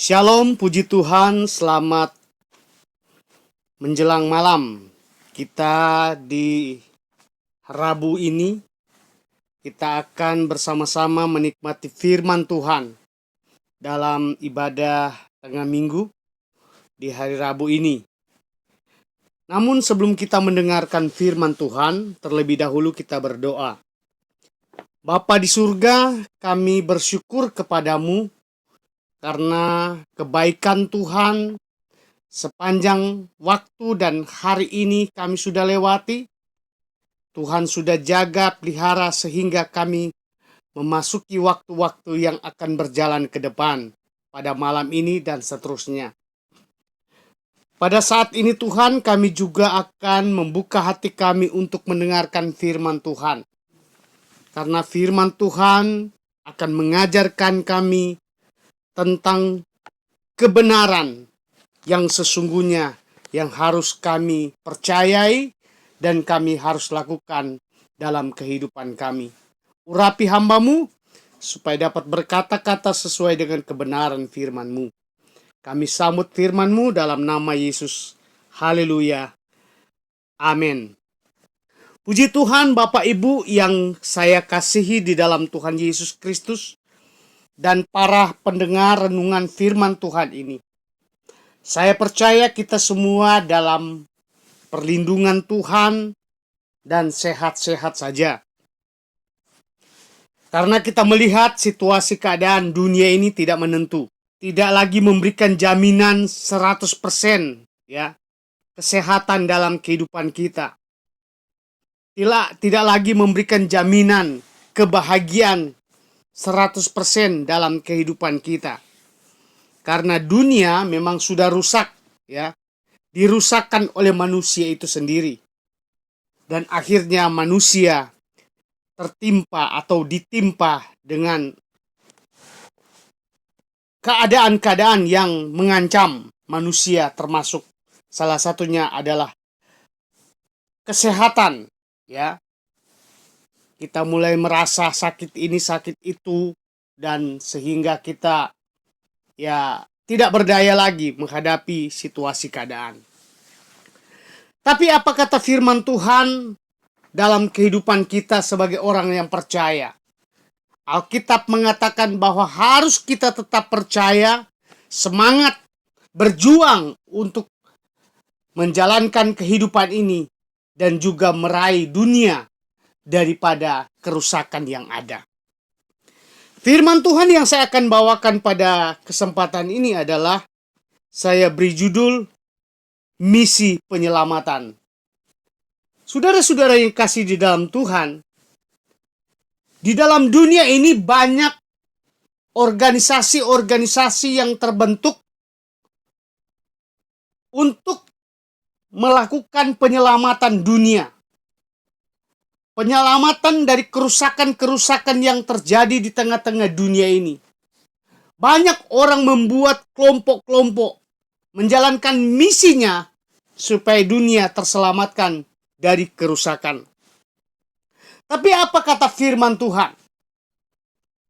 Shalom, puji Tuhan, selamat menjelang malam. Kita di Rabu ini, kita akan bersama-sama menikmati firman Tuhan dalam ibadah tengah minggu di hari Rabu ini. Namun sebelum kita mendengarkan firman Tuhan, terlebih dahulu kita berdoa. Bapa di surga, kami bersyukur kepadamu karena kebaikan Tuhan sepanjang waktu dan hari ini kami sudah lewati. Tuhan sudah jaga pelihara sehingga kami memasuki waktu-waktu yang akan berjalan ke depan pada malam ini dan seterusnya. Pada saat ini Tuhan, kami juga akan membuka hati kami untuk mendengarkan firman Tuhan. Karena firman Tuhan akan mengajarkan kami tentang kebenaran yang sesungguhnya yang harus kami percayai dan kami harus lakukan dalam kehidupan kami. Urapi hamba-Mu supaya dapat berkata-kata sesuai dengan kebenaran firman-Mu. Kami sambut firman-Mu dalam nama Yesus. Haleluya. Amin. Puji Tuhan Bapak Ibu yang saya kasihi di dalam Tuhan Yesus Kristus dan para pendengar renungan firman Tuhan ini. Saya percaya kita semua dalam perlindungan Tuhan dan sehat-sehat saja. Karena kita melihat situasi keadaan dunia ini tidak menentu. Tidak lagi memberikan jaminan 100% ya, kesehatan dalam kehidupan kita. Tidak lagi memberikan jaminan kebahagiaan 100% dalam kehidupan kita. Karena dunia memang sudah rusak, ya, dirusakkan oleh manusia itu sendiri. Dan akhirnya manusia tertimpa atau ditimpa dengan keadaan-keadaan yang mengancam manusia, termasuk salah satunya adalah kesehatan, ya. Kita mulai merasa sakit ini, sakit itu, dan sehingga kita tidak berdaya lagi menghadapi situasi keadaan. Tapi apa kata firman Tuhan dalam kehidupan kita sebagai orang yang percaya? Alkitab mengatakan bahwa harus kita tetap percaya, semangat, berjuang untuk menjalankan kehidupan ini dan juga meraih dunia daripada kerusakan yang ada. Firman Tuhan yang saya akan bawakan pada kesempatan ini adalah saya beri judul Misi Penyelamatan. Saudara-saudara yang kasih di dalam Tuhan, di dalam dunia ini banyak organisasi-organisasi yang terbentuk untuk melakukan penyelamatan dunia. Penyelamatan dari kerusakan-kerusakan yang terjadi di tengah-tengah dunia ini. Banyak orang membuat kelompok-kelompok menjalankan misinya supaya dunia terselamatkan dari kerusakan. Tapi apa kata firman Tuhan?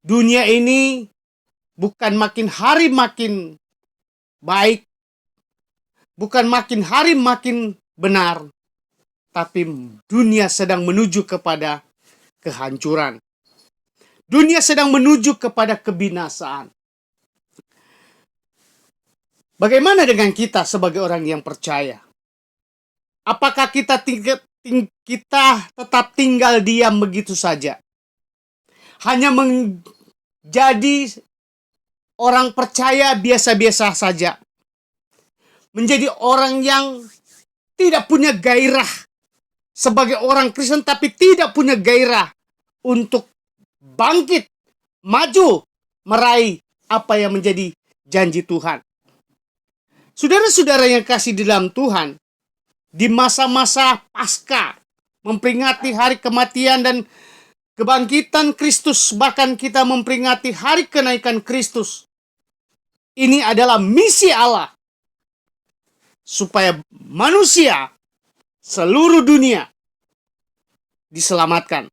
Dunia ini bukan makin hari makin baik, bukan makin hari makin benar, tapi dunia sedang menuju kepada kehancuran. Dunia sedang menuju kepada kebinasaan. Bagaimana dengan kita sebagai orang yang percaya? Apakah kita tetap tinggal diam begitu saja? Hanya menjadi orang percaya biasa-biasa saja. Menjadi orang yang tidak punya gairah sebagai orang Kristen, tapi tidak punya gairah untuk bangkit, maju, meraih apa yang menjadi janji Tuhan. Saudara-saudara yang kasih di dalam Tuhan, di masa-masa pasca, memperingati hari kematian dan kebangkitan Kristus, bahkan kita memperingati hari kenaikan Kristus. Ini adalah misi Allah, supaya manusia seluruh dunia diselamatkan.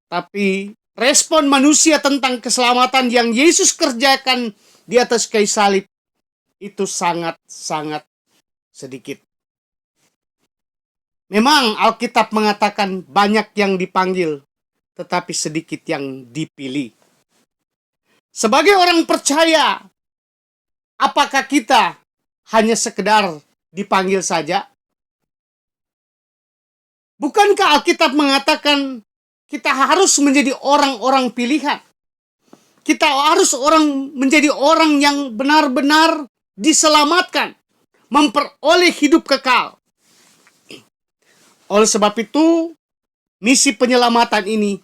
Tapi respon manusia tentang keselamatan yang Yesus kerjakan di atas kayu salib itu sangat-sangat sedikit. Memang Alkitab mengatakan banyak yang dipanggil, tetapi sedikit yang dipilih. Sebagai orang percaya, apakah kita hanya sekedar dipanggil saja? Bukankah Alkitab mengatakan kita harus menjadi orang-orang pilihan? Kita harus menjadi orang yang benar-benar diselamatkan, memperoleh hidup kekal. Oleh sebab itu, misi penyelamatan ini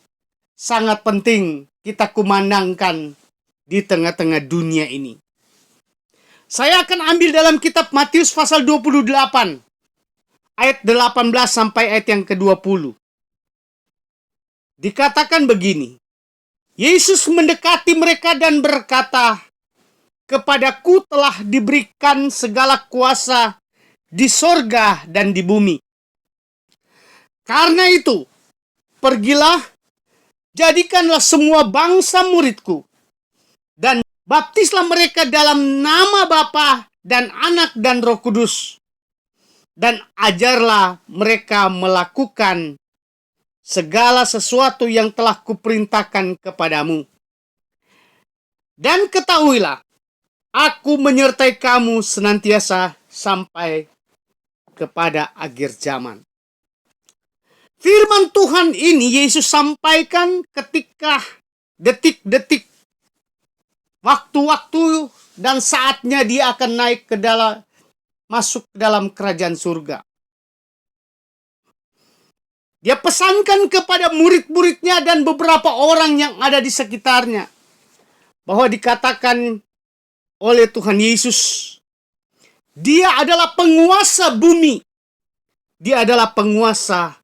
sangat penting kita kumandangkan di tengah-tengah dunia ini. Saya akan ambil dalam kitab Matius pasal 28. Ayat 18 sampai ayat yang ke-20. Dikatakan begini. Yesus mendekati mereka dan berkata, "Kepadaku telah diberikan segala kuasa di sorga dan di bumi. Karena itu, pergilah, jadikanlah semua bangsa muridku, dan baptislah mereka dalam nama Bapa dan Anak dan Roh Kudus. Dan ajarlah mereka melakukan segala sesuatu yang telah kuperintahkan kepadamu. Dan ketahuilah, aku menyertai kamu senantiasa sampai kepada akhir zaman." Firman Tuhan ini Yesus sampaikan ketika detik-detik, waktu-waktu dan saatnya dia akan naik ke dalam, masuk ke dalam kerajaan surga. Dia pesankan kepada murid-muridnya dan beberapa orang yang ada di sekitarnya, bahwa dikatakan oleh Tuhan Yesus, dia adalah penguasa bumi. Dia adalah penguasa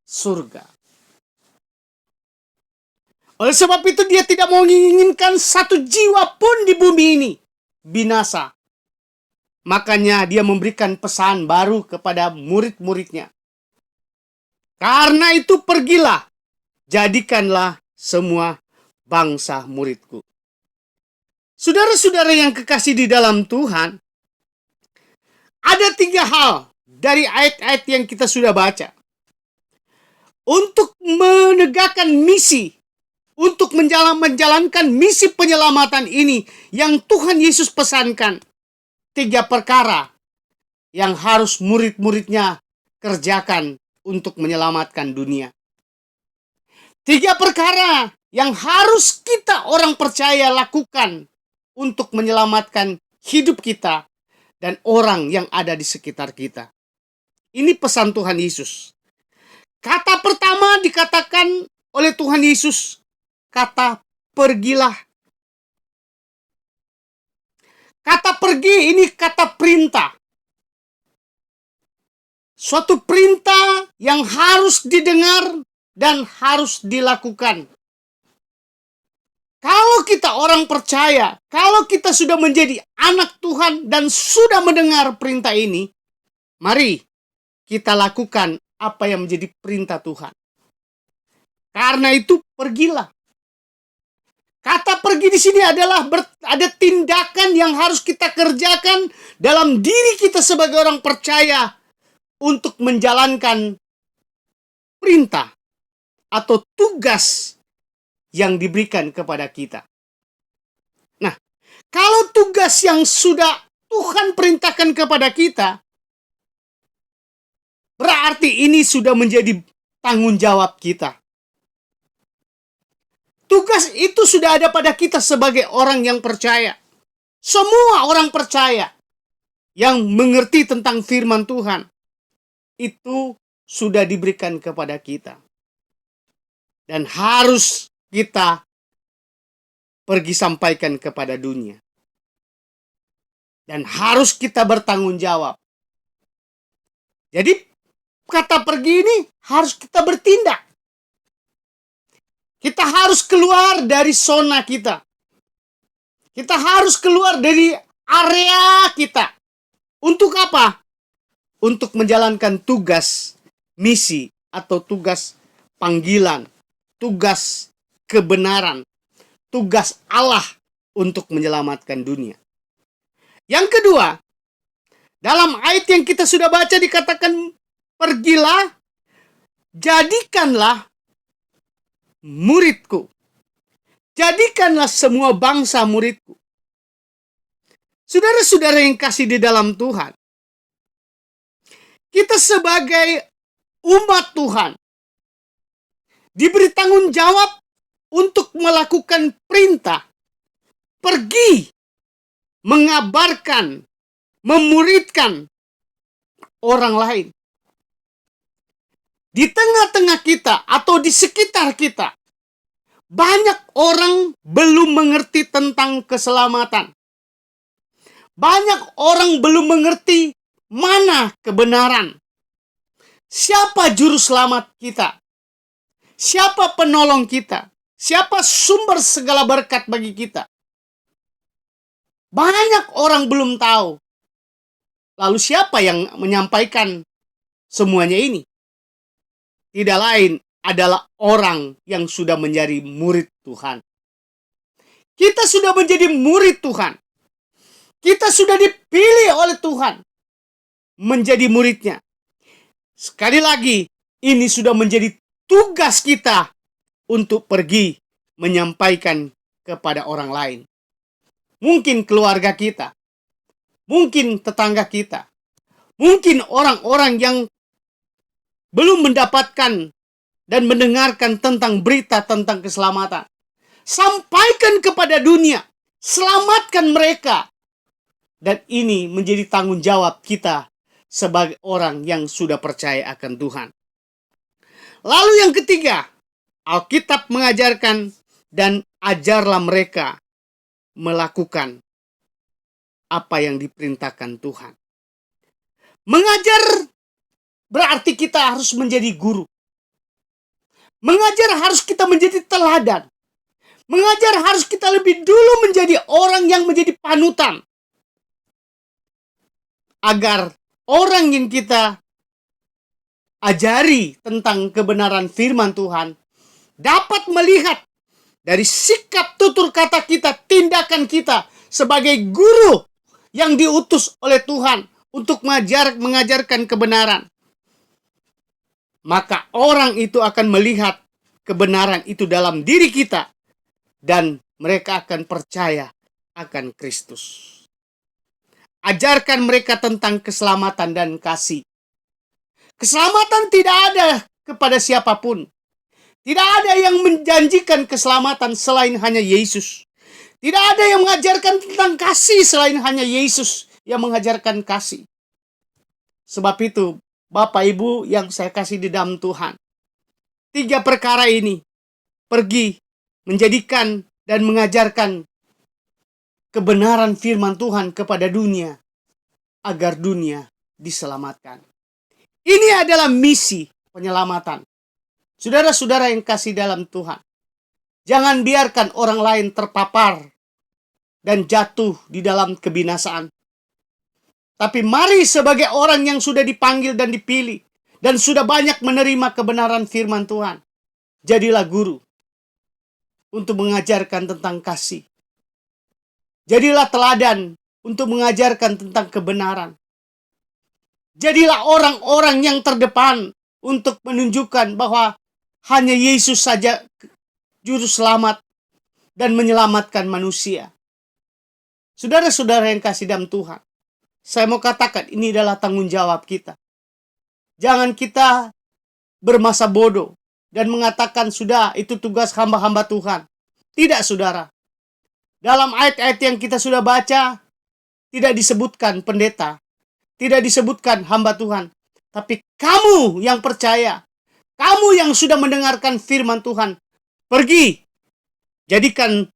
surga. Oleh sebab itu dia tidak mau menginginkan satu jiwa pun di bumi ini binasa. Makanya dia memberikan pesan baru kepada murid-muridnya. Karena itu pergilah, jadikanlah semua bangsa muridku. Saudara-saudara yang kekasih di dalam Tuhan, ada 3 hal dari ayat-ayat yang kita sudah baca. Untuk menegakkan misi, untuk menjalankan misi penyelamatan ini yang Tuhan Yesus pesankan, 3 perkara yang harus murid-muridnya kerjakan untuk menyelamatkan dunia. 3 perkara yang harus kita orang percaya lakukan untuk menyelamatkan hidup kita dan orang yang ada di sekitar kita. Ini pesan Tuhan Yesus. Kata pertama dikatakan oleh Tuhan Yesus, kata pergilah. Kata pergi ini kata perintah. Suatu perintah yang harus didengar dan harus dilakukan. Kalau kita orang percaya, kalau kita sudah menjadi anak Tuhan dan sudah mendengar perintah ini, mari kita lakukan apa yang menjadi perintah Tuhan. Karena itu pergilah. Kata pergi di sini adalah ada tindakan yang harus kita kerjakan dalam diri kita sebagai orang percaya untuk menjalankan perintah atau tugas yang diberikan kepada kita. Nah, kalau tugas yang sudah Tuhan perintahkan kepada kita, berarti ini sudah menjadi tanggung jawab kita. Tugas itu sudah ada pada kita sebagai orang yang percaya. Semua orang percaya yang mengerti tentang firman Tuhan, itu sudah diberikan kepada kita. Dan harus kita pergi sampaikan kepada dunia. Dan harus kita bertanggung jawab. Jadi kata pergi ini harus kita bertindak. Kita harus keluar dari zona kita. Kita harus keluar dari area kita. Untuk apa? Untuk menjalankan tugas, misi, atau tugas panggilan, tugas kebenaran, tugas Allah untuk menyelamatkan dunia. Yang kedua, dalam ayat yang kita sudah baca dikatakan, pergilah, jadikanlah muridku. Jadikanlah semua bangsa muridku. Saudara-saudara yang kasih di dalam Tuhan, kita sebagai umat Tuhan diberi tanggung jawab untuk melakukan perintah, pergi, mengabarkan, memuridkan orang lain. Di tengah-tengah kita atau di sekitar kita, banyak orang belum mengerti tentang keselamatan. Banyak orang belum mengerti mana kebenaran. Siapa juru selamat kita? Siapa penolong kita? Siapa sumber segala berkat bagi kita? Banyak orang belum tahu. Lalu siapa yang menyampaikan semuanya ini? Tidak lain adalah orang yang sudah menjadi murid Tuhan. Kita sudah menjadi murid Tuhan. Kita sudah dipilih oleh Tuhan menjadi muridnya. Sekali lagi, ini sudah menjadi tugas kita untuk pergi menyampaikan kepada orang lain. Mungkin keluarga kita, mungkin tetangga kita, mungkin orang-orang yang belum mendapatkan dan mendengarkan tentang berita tentang keselamatan. Sampaikan kepada dunia, selamatkan mereka. Dan ini menjadi tanggung jawab kita sebagai orang yang sudah percaya akan Tuhan. Lalu yang ketiga, Alkitab mengajarkan dan ajarlah mereka melakukan apa yang diperintahkan Tuhan. Mengajar berarti kita harus menjadi guru. Mengajar harus kita menjadi teladan. Mengajar harus kita lebih dulu menjadi orang yang menjadi panutan. Agar orang yang kita ajari tentang kebenaran firman Tuhan dapat melihat dari sikap tutur kata kita, tindakan kita sebagai guru yang diutus oleh Tuhan untuk mengajarkan kebenaran. Maka orang itu akan melihat kebenaran itu dalam diri kita dan mereka akan percaya akan Kristus. Ajarkan mereka tentang keselamatan dan kasih. Keselamatan tidak ada kepada siapapun. Tidak ada yang menjanjikan keselamatan selain hanya Yesus. Tidak ada yang mengajarkan tentang kasih selain hanya Yesus yang mengajarkan kasih. Sebab itu, Bapak Ibu yang saya kasih di dalam Tuhan, 3 perkara ini, pergi, menjadikan, dan mengajarkan kebenaran firman Tuhan kepada dunia, agar dunia diselamatkan. Ini adalah misi penyelamatan. Saudara-saudara yang kasih dalam Tuhan, jangan biarkan orang lain terpapar dan jatuh di dalam kebinasaan. Tapi mari sebagai orang yang sudah dipanggil dan dipilih, dan sudah banyak menerima kebenaran firman Tuhan, jadilah guru untuk mengajarkan tentang kasih. Jadilah teladan untuk mengajarkan tentang kebenaran. Jadilah orang-orang yang terdepan untuk menunjukkan bahwa hanya Yesus saja juru selamat dan menyelamatkan manusia. Saudara-saudara yang kasih dalam Tuhan, saya mau katakan ini adalah tanggung jawab kita. Jangan kita bermasa bodoh dan mengatakan sudah itu tugas hamba-hamba Tuhan. Tidak, saudara. Dalam ayat-ayat yang kita sudah baca, tidak disebutkan pendeta, tidak disebutkan hamba Tuhan. Tapi kamu yang percaya, kamu yang sudah mendengarkan firman Tuhan, pergi, jadikan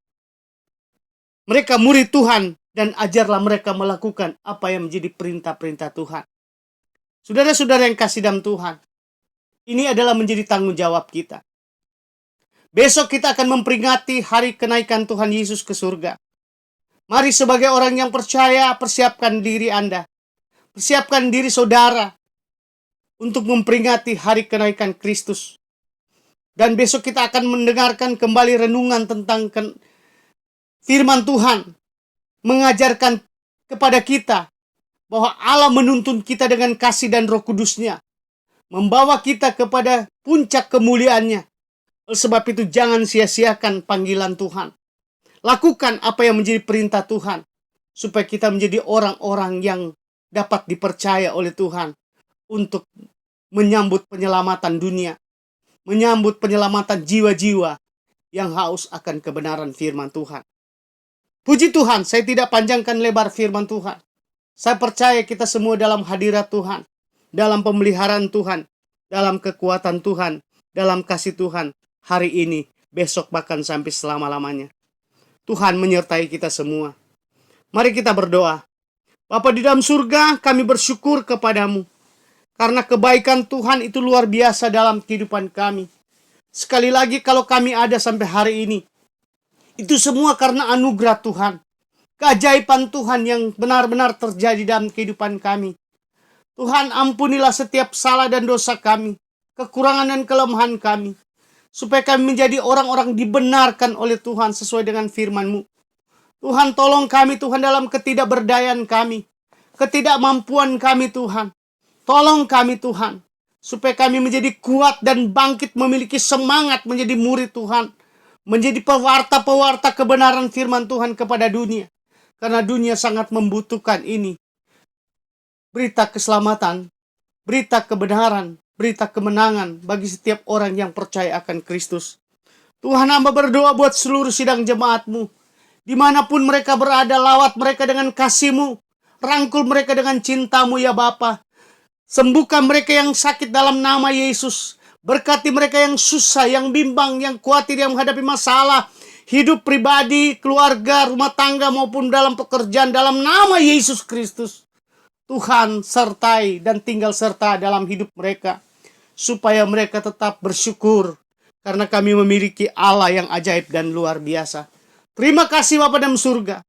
mereka murid Tuhan, dan ajarlah mereka melakukan apa yang menjadi perintah-perintah Tuhan. Saudara-saudara yang kasih dalam Tuhan, ini adalah menjadi tanggung jawab kita. Besok kita akan memperingati hari kenaikan Tuhan Yesus ke surga. Mari sebagai orang yang percaya, persiapkan diri Anda. Persiapkan diri saudara untuk memperingati hari kenaikan Kristus. Dan besok kita akan mendengarkan kembali renungan tentang Firman Tuhan mengajarkan kepada kita bahwa Allah menuntun kita dengan kasih dan Roh Kudus-Nya, membawa kita kepada puncak kemuliaannya. Oleh sebab itu jangan sia-siakan panggilan Tuhan. Lakukan apa yang menjadi perintah Tuhan, supaya kita menjadi orang-orang yang dapat dipercaya oleh Tuhan untuk menyambut penyelamatan dunia, menyambut penyelamatan jiwa-jiwa yang haus akan kebenaran firman Tuhan. Puji Tuhan, saya tidak panjangkan lebar firman Tuhan. Saya percaya kita semua dalam hadirat Tuhan, dalam pemeliharaan Tuhan, dalam kekuatan Tuhan, dalam kasih Tuhan, hari ini, besok, bahkan sampai selama-lamanya. Tuhan menyertai kita semua. Mari kita berdoa. Bapa di dalam surga, kami bersyukur kepadamu, karena kebaikan Tuhan itu luar biasa dalam kehidupan kami. Sekali lagi, kalau kami ada sampai hari ini, itu semua karena anugerah Tuhan. Keajaiban Tuhan yang benar-benar terjadi dalam kehidupan kami. Tuhan, ampunilah setiap salah dan dosa kami, kekurangan dan kelemahan kami, supaya kami menjadi orang-orang dibenarkan oleh Tuhan sesuai dengan firman-Mu. Tuhan, tolong kami Tuhan dalam ketidakberdayaan kami, ketidakmampuan kami Tuhan. Tolong kami Tuhan, supaya kami menjadi kuat dan bangkit, memiliki semangat menjadi murid Tuhan, menjadi pewarta-pewarta kebenaran firman Tuhan kepada dunia. Karena dunia sangat membutuhkan ini. Berita keselamatan, berita kebenaran, berita kemenangan bagi setiap orang yang percaya akan Kristus. Tuhan, hamba berdoa buat seluruh sidang jemaat-Mu. Dimanapun mereka berada, lawat mereka dengan kasih-Mu. Rangkul mereka dengan cinta-Mu ya Bapa. Sembuhkan mereka yang sakit dalam nama Yesus. Berkati mereka yang susah, yang bimbang, yang khawatir, yang menghadapi masalah. Hidup pribadi, keluarga, rumah tangga maupun dalam pekerjaan dalam nama Yesus Kristus. Tuhan sertai dan tinggal serta dalam hidup mereka. Supaya mereka tetap bersyukur. Karena kami memiliki Allah yang ajaib dan luar biasa. Terima kasih Bapa dalam surga.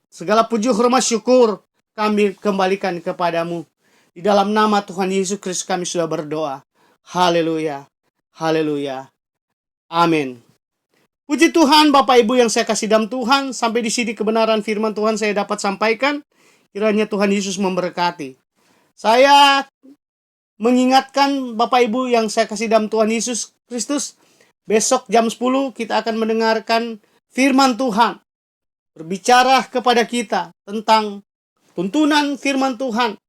Segala puji hormat syukur kami kembalikan kepadamu. Di dalam nama Tuhan Yesus Kristus kami sudah berdoa. Haleluya. Haleluya. Amin. Puji Tuhan Bapak Ibu yang saya kasih dalam Tuhan. Sampai di sini kebenaran firman Tuhan saya dapat sampaikan. Kiranya Tuhan Yesus memberkati. Saya mengingatkan Bapak Ibu yang saya kasih dalam Tuhan Yesus Kristus. Besok jam 10 kita akan mendengarkan firman Tuhan. Berbicara kepada kita tentang tuntunan firman Tuhan.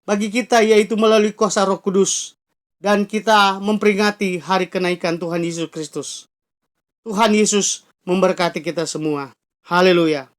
Bagi kita yaitu melalui kuasa Roh Kudus. Dan kita memperingati hari kenaikan Tuhan Yesus Kristus. Tuhan Yesus memberkati kita semua. Haleluya.